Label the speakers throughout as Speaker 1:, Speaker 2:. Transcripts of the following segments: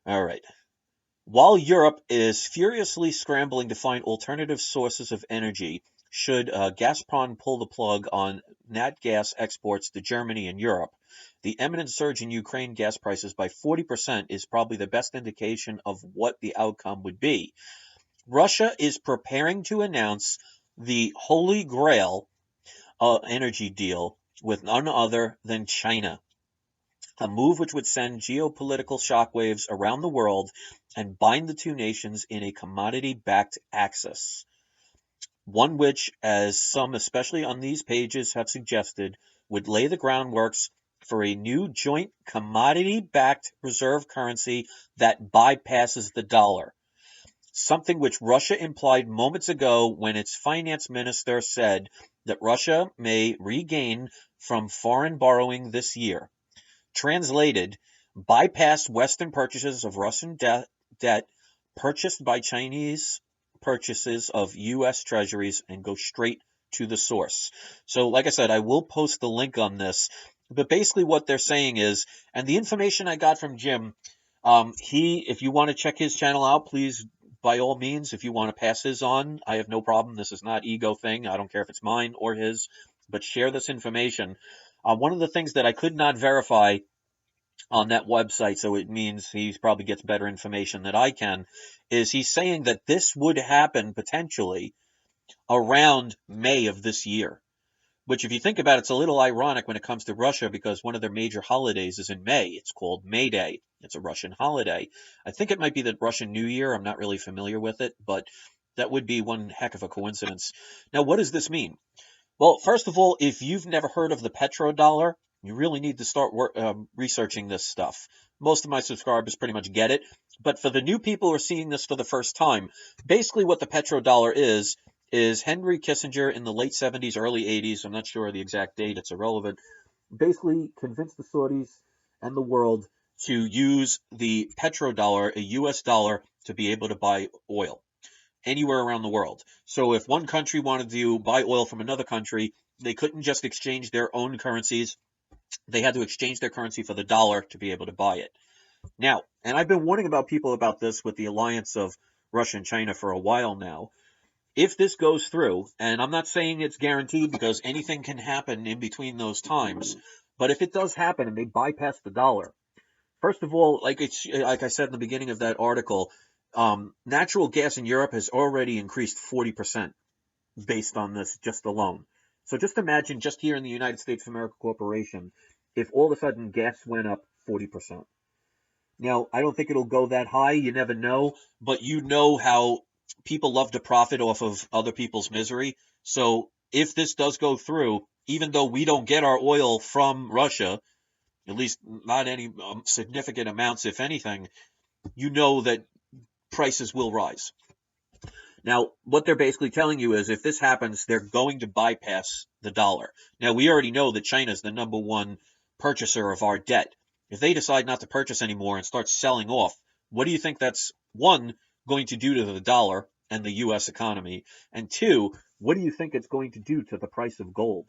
Speaker 1: All right. While Europe is furiously scrambling to find alternative sources of energy, should Gazprom pull the plug on nat gas exports to Germany and Europe, the imminent surge in Ukraine gas prices by 40% is probably the best indication of what the outcome would be. Russia is preparing to announce the Holy Grail energy deal with none other than China, a move which would send geopolitical shockwaves around the world and bind the two nations in a commodity-backed axis. One which, as some, especially on these pages, have suggested, would lay the groundworks for a new joint commodity-backed reserve currency that bypasses the dollar. Something which Russia implied moments ago when its finance minister said that Russia may regain from foreign borrowing this year. Translated, bypass Western purchases of Russian debt purchased by Chinese purchases of U.S. treasuries and go straight to the source. So, like I said, I will post the link on this. But basically, what they're saying is, and the information I got from Jim, if you want to check his channel out, please, by all means, if you want to pass his on, I have no problem. This is not ego thing. I don't care if it's mine or his, but share this information. One of the things that I could not verify on that website, so it means he probably gets better information than I can, is he's saying that this would happen potentially around May of this year. Which, if you think about it, it's a little ironic when it comes to Russia because one of their major holidays is in May. It's called May Day. It's a Russian holiday. I think it might be the Russian New Year. I'm not really familiar with it, but that would be one heck of a coincidence. Now, what does this mean? Well, first of all, if you've never heard of the petrodollar, you really need to start researching this stuff. Most of my subscribers pretty much get it, but for the new people who are seeing this for the first time, basically what the petrodollar is Henry Kissinger in the late 70s, early 80s, I'm not sure the exact date, it's irrelevant, basically convinced the Saudis and the world to use the petrodollar, a US dollar, to be able to buy oil anywhere around the world. So if one country wanted to buy oil from another country, they couldn't just exchange their own currencies. They had to exchange their currency for the dollar to be able to buy it. Now, and I've been warning about people about this with the alliance of Russia and China for a while now. If this goes through, and I'm not saying it's guaranteed because anything can happen in between those times, but if it does happen and they bypass the dollar, first of all, like I said in the beginning of that article, natural gas in Europe has already increased 40% based on this just alone. So just imagine just here in the United States of America Corporation, if all of a sudden gas went up 40%. Now, I don't think it'll go that high. You never know, but you know how people love to profit off of other people's misery. So if this does go through, even though we don't get our oil from Russia, at least not any significant amounts, if anything, you know that prices will rise. Now, what they're basically telling you is if this happens, they're going to bypass the dollar. Now, we already know that China is the number one purchaser of our debt. If they decide not to purchase anymore and start selling off, what do you think that's, one, going to do to the dollar and the U.S. economy? And two, what do you think it's going to do to the price of gold?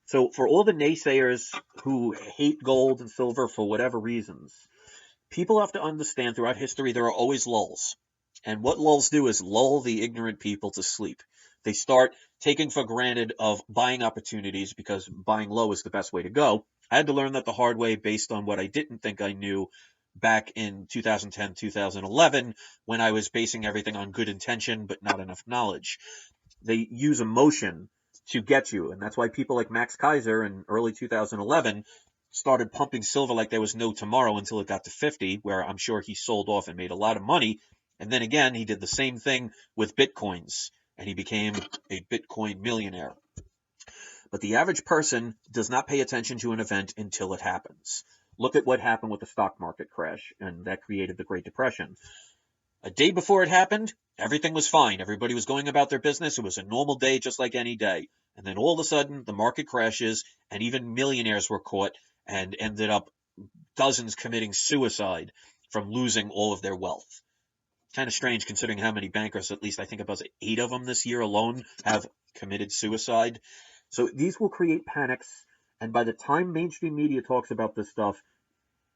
Speaker 1: So, for all the naysayers who hate gold and silver for whatever reasons, people have to understand throughout history there are always lulls. And what lulls do is lull the ignorant people to sleep. They start taking for granted of buying opportunities because buying low is the best way to go. I had to learn that the hard way based on what I didn't think I knew back in 2010, 2011, when I was basing everything on good intention but not enough knowledge. They use emotion to get you, and that's why people like Max Kaiser in early 2011 started pumping silver like there was no tomorrow until it got to 50, where I'm sure he sold off and made a lot of money. And then again, he did the same thing with Bitcoins, and he became a Bitcoin millionaire. But the average person does not pay attention to an event until it happens. Look at what happened with the stock market crash, and that created the Great Depression. A day before it happened, everything was fine. Everybody was going about their business. It was a normal day, just like any day. And then all of a sudden, the market crashes, and even millionaires were caught and ended up dozens committing suicide from losing all of their wealth. Kind of strange considering how many bankers, at least I think about 8 of them this year alone, have committed suicide. So these will create panics. And by the time mainstream media talks about this stuff,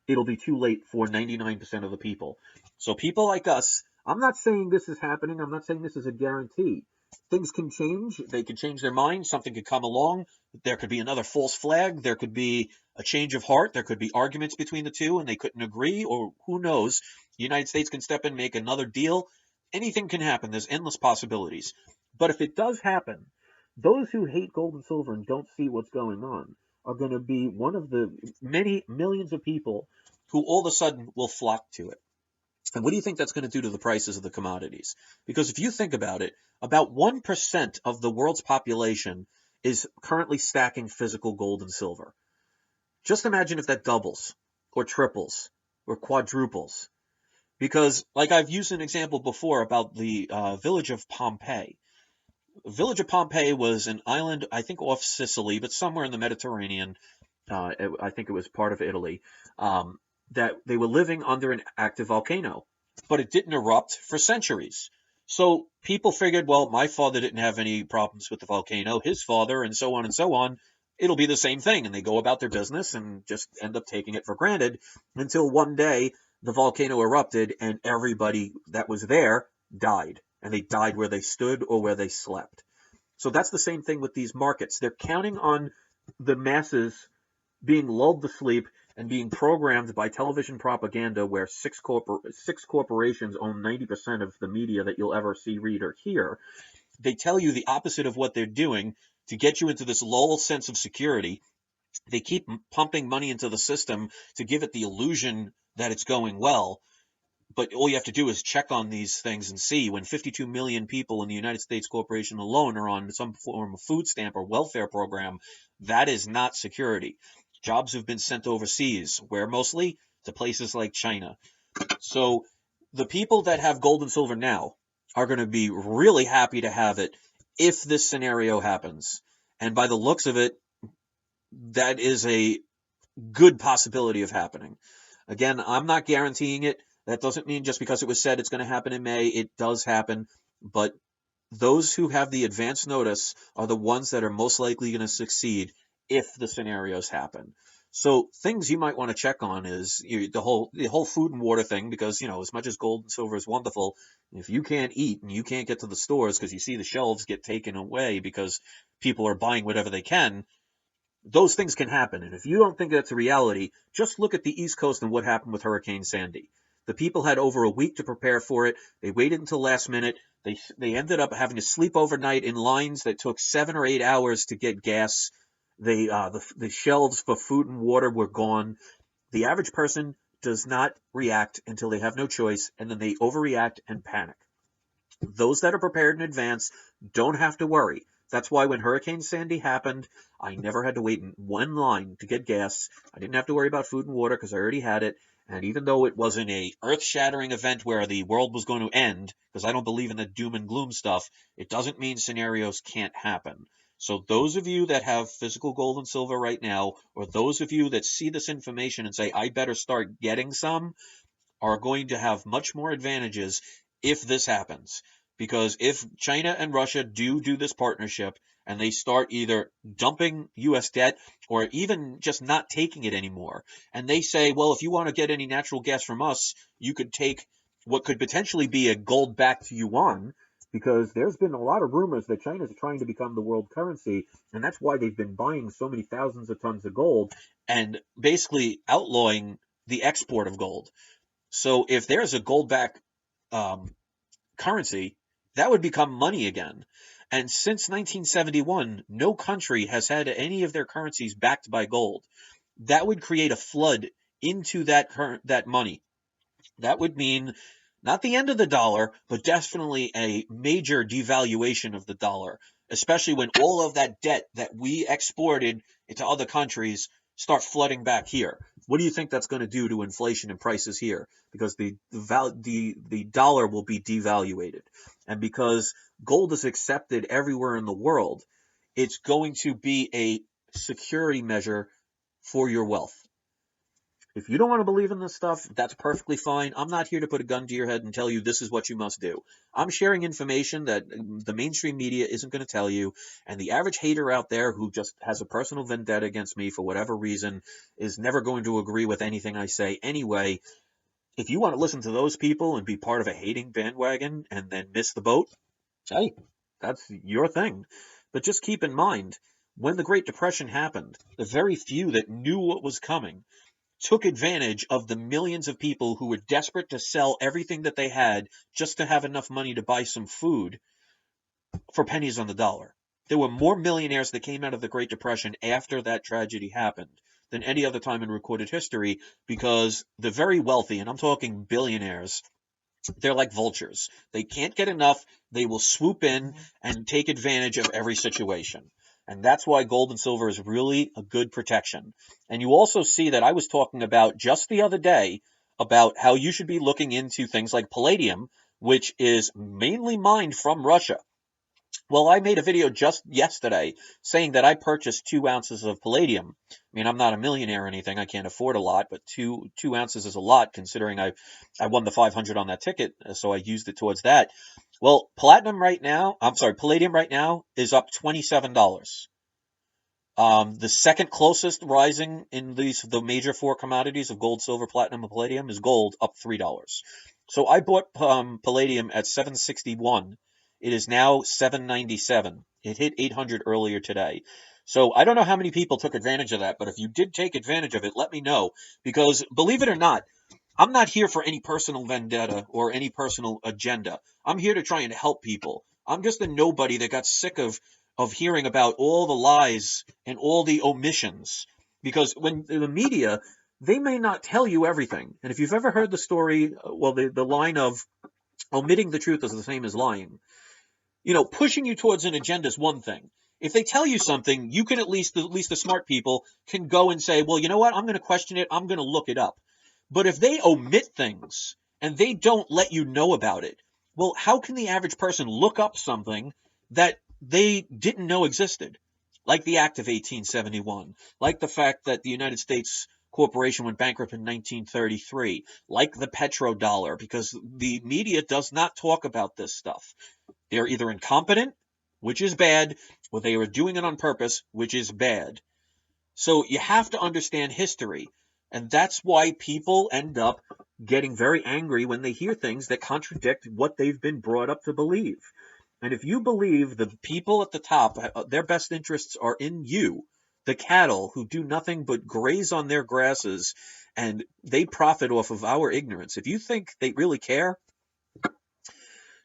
Speaker 1: it'll be too late for 99% of the people. So people like us, I'm not saying this is happening. I'm not saying this is a guarantee. Things can change. They can change their mind. Something could come along. There could be another false flag. There could be a change of heart. There could be arguments between the two and they couldn't agree, or who knows. The United States can step in, make another deal. Anything can happen. There's endless possibilities. But if it does happen, those who hate gold and silver and don't see what's going on are going to be one of the many millions of people who all of a sudden will flock to it. And what do you think that's going to do to the prices of the commodities? Because if you think about it, about 1% of the world's population is currently stacking physical gold and silver. Just imagine if that doubles or triples or quadruples. Because, like I've used an example before about the village of Pompeii. The village of Pompeii was an island, I think off Sicily, but somewhere in the Mediterranean. I think it was part of Italy. That they were living under an active volcano, but it didn't erupt for centuries. So people figured, well, my father didn't have any problems with the volcano, his father, and so on and so on. It'll be the same thing. And they go about their business and just end up taking it for granted until one day the volcano erupted and everybody that was there died. And they died where they stood or where they slept. So that's the same thing with these markets. They're counting on the masses being lulled to sleep and being programmed by television propaganda where six corporations own 90% of the media that you'll ever see, read, or hear. They tell you the opposite of what they're doing to get you into this lull sense of security. They keep pumping money into the system to give it the illusion that it's going well. But all you have to do is check on these things and see when 52 million people in the United States corporation alone are on some form of food stamp or welfare program, that is not security. Jobs have been sent overseas, where mostly? To places like China. So the people that have gold and silver now are going to be really happy to have it if this scenario happens. And by the looks of it, that is a good possibility of happening. Again, I'm not guaranteeing it. That doesn't mean just because it was said it's going to happen in May, it does happen. But those who have the advance notice are the ones that are most likely going to succeed if the scenarios happen. So things you might want to check on is the whole food and water thing, because as much as gold and silver is wonderful, if you can't eat and you can't get to the stores because you see the shelves get taken away because people are buying whatever they can, those things can happen. And if you don't think that's a reality, just look at the East Coast and what happened with Hurricane Sandy. The people had over a week to prepare for it. They waited until last minute. They ended up having to sleep overnight in lines that took 7 or 8 hours to get gas. The shelves for food and water were gone. The average person does not react until they have no choice, and then they overreact and panic. Those that are prepared in advance don't have to worry. That's why when Hurricane Sandy happened, I never had to wait in one line to get gas. I didn't have to worry about food and water because I already had it. And even though it wasn't a earth-shattering event where the world was going to end, because I don't believe in the doom and gloom stuff, it doesn't mean scenarios can't happen. So those of you that have physical gold and silver right now, or those of you that see this information and say, I better start getting some, are going to have much more advantages if this happens. Because if China and Russia do this partnership and they start either dumping U.S. debt or even just not taking it anymore, and they say, well, if you want to get any natural gas from us, you could take what could potentially be a gold-backed yuan, because there's been a lot of rumors that China's trying to become the world currency, and that's why they've been buying so many thousands of tons of gold and basically outlawing the export of gold. So if there's a gold-backed currency, that would become money again. And since 1971, no country has had any of their currencies backed by gold. That would create a flood into that money. That would mean not the end of the dollar, but definitely a major devaluation of the dollar, especially when all of that debt that we exported into other countries start flooding back here. What do you think that's going to do to inflation and prices here? Because the dollar will be devaluated, and because gold is accepted everywhere in the world, it's going to be a security measure for your wealth. If you don't want to believe in this stuff, that's perfectly fine. I'm not here to put a gun to your head and tell you this is what you must do. I'm sharing information that the mainstream media isn't going to tell you, and the average hater out there who just has a personal vendetta against me for whatever reason is never going to agree with anything I say anyway. If you want to listen to those people and be part of a hating bandwagon and then miss the boat, hey, that's your thing. But just keep in mind, when the Great Depression happened, the very few that knew what was coming took advantage of the millions of people who were desperate to sell everything that they had just to have enough money to buy some food for pennies on the dollar. There were more millionaires that came out of the Great Depression after that tragedy happened than any other time in recorded history, because the very wealthy, and I'm talking billionaires, they're like vultures. They can't get enough. They will swoop in and take advantage of every situation. And that's why gold and silver is really a good protection. And you also see that I was talking about just the other day about how you should be looking into things like palladium, which is mainly mined from Russia. Well, I made a video just yesterday saying that I purchased 2 ounces of palladium. I mean, I'm not a millionaire or anything. I can't afford a lot, but two ounces is a lot considering I won the 500 on that ticket, so I used it towards that. Well, palladium right now is up $27. The second closest rising in the major four commodities of gold, silver, platinum, and palladium is gold, up $3. So I bought palladium at 761. It is now 797. It hit 800 earlier today. So I don't know how many people took advantage of that, but if you did take advantage of it, let me know. Because believe it or not, I'm not here for any personal vendetta or any personal agenda. I'm here to try and help people. I'm just a nobody that got sick of hearing about all the lies and all the omissions. Because when the media, they may not tell you everything. And if you've ever heard the story, well, the line of omitting the truth is the same as lying. Pushing you towards an agenda is one thing. If they tell you something, you can at least the smart people can go and say, well, you know what? I'm going to question it. I'm going to look it up. But if they omit things and they don't let you know about it, well, how can the average person look up something that they didn't know existed? Like the Act of 1871, like the fact that the United States Corporation went bankrupt in 1933, like the petrodollar, because the media does not talk about this stuff. They're either incompetent, which is bad, or they are doing it on purpose, which is bad. So you have to understand history. And that's why people end up getting very angry when they hear things that contradict what they've been brought up to believe. And if you believe the people at the top, their best interests are in you, the cattle who do nothing but graze on their grasses, and they profit off of our ignorance. If you think they really care,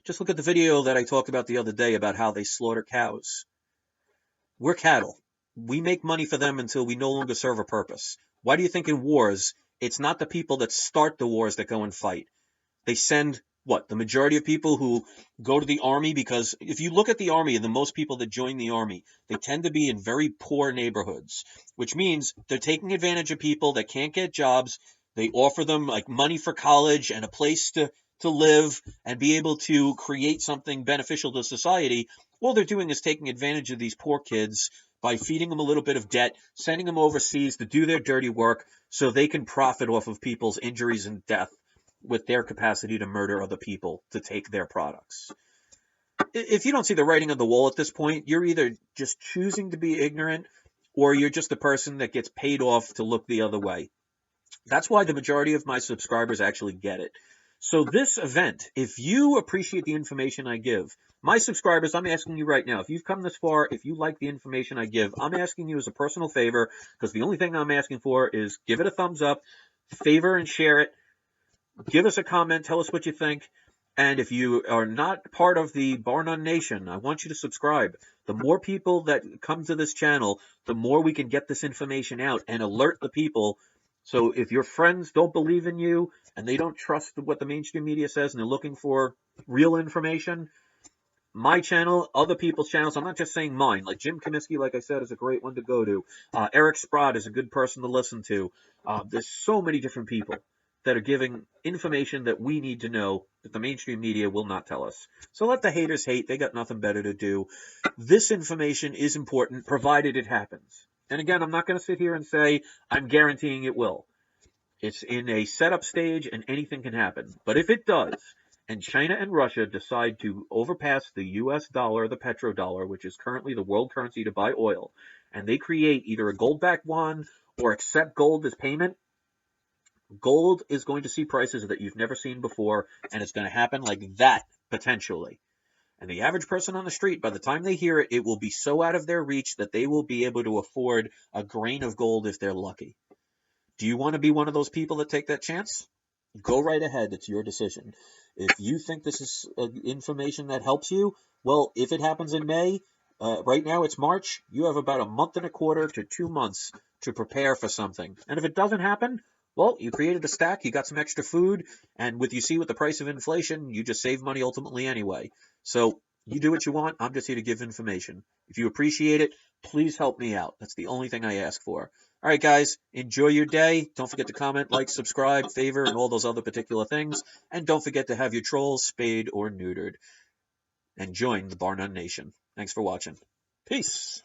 Speaker 1: just look at the video that I talked about the other day about how they slaughter cows. We're cattle. We make money for them until we no longer serve a purpose. Why do you think in wars, it's not the people that start the wars that go and fight? They send, the majority of people who go to the army, because if you look at the army and the most people that join the army, they tend to be in very poor neighborhoods, which means they're taking advantage of people that can't get jobs. They offer them like money for college and a place to live and be able to create something beneficial to society. All they're doing is taking advantage of these poor kids by feeding them a little bit of debt, sending them overseas to do their dirty work so they can profit off of people's injuries and death with their capacity to murder other people to take their products. If you don't see the writing on the wall at this point, you're either just choosing to be ignorant or you're just a person that gets paid off to look the other way. That's why the majority of my subscribers actually get it. So this event, if you appreciate the information I give, my subscribers, I'm asking you right now, if you've come this far, if you like the information I give, I'm asking you as a personal favor, because the only thing I'm asking for is give it a thumbs up, favor and share it, give us a comment, tell us what you think, and if you are not part of the Bar None Nation, I want you to subscribe. The more people that come to this channel, the more we can get this information out and alert the people. So if your friends don't believe in you and they don't trust what the mainstream media says and they're looking for real information, my channel, other people's channels, I'm not just saying mine, like Jim Kaminsky, like I said, is a great one to go to. Eric Sprott is a good person to listen to. There's so many different people that are giving information that we need to know that the mainstream media will not tell us. So let the haters hate. They got nothing better to do. This information is important, provided it happens. And again, I'm not going to sit here and say I'm guaranteeing it will. It's in a setup stage and anything can happen. But if it does, and China and Russia decide to overpass the US dollar, the petrodollar, which is currently the world currency to buy oil, and they create either a gold backed one or accept gold as payment, gold is going to see prices that you've never seen before, and it's going to happen like that potentially. And the average person on the street, by the time they hear it, it will be so out of their reach that they will be able to afford a grain of gold if they're lucky. Do you want to be one of those people that take that chance? Go right ahead. It's your decision. If you think this is information that helps you, well, if it happens in May, right now it's March, you have about a month and a quarter to 2 months to prepare for something. And if it doesn't happen, well, you created a stack, you got some extra food, and with the price of inflation, you just save money ultimately anyway. So you do what you want. I'm just here to give information. If you appreciate it, please help me out. That's the only thing I ask for. All right, guys, enjoy your day. Don't forget to comment, like, subscribe, favor, and all those other particular things. And don't forget to have your trolls spayed or neutered. And join the Bar None Nation. Thanks for watching. Peace.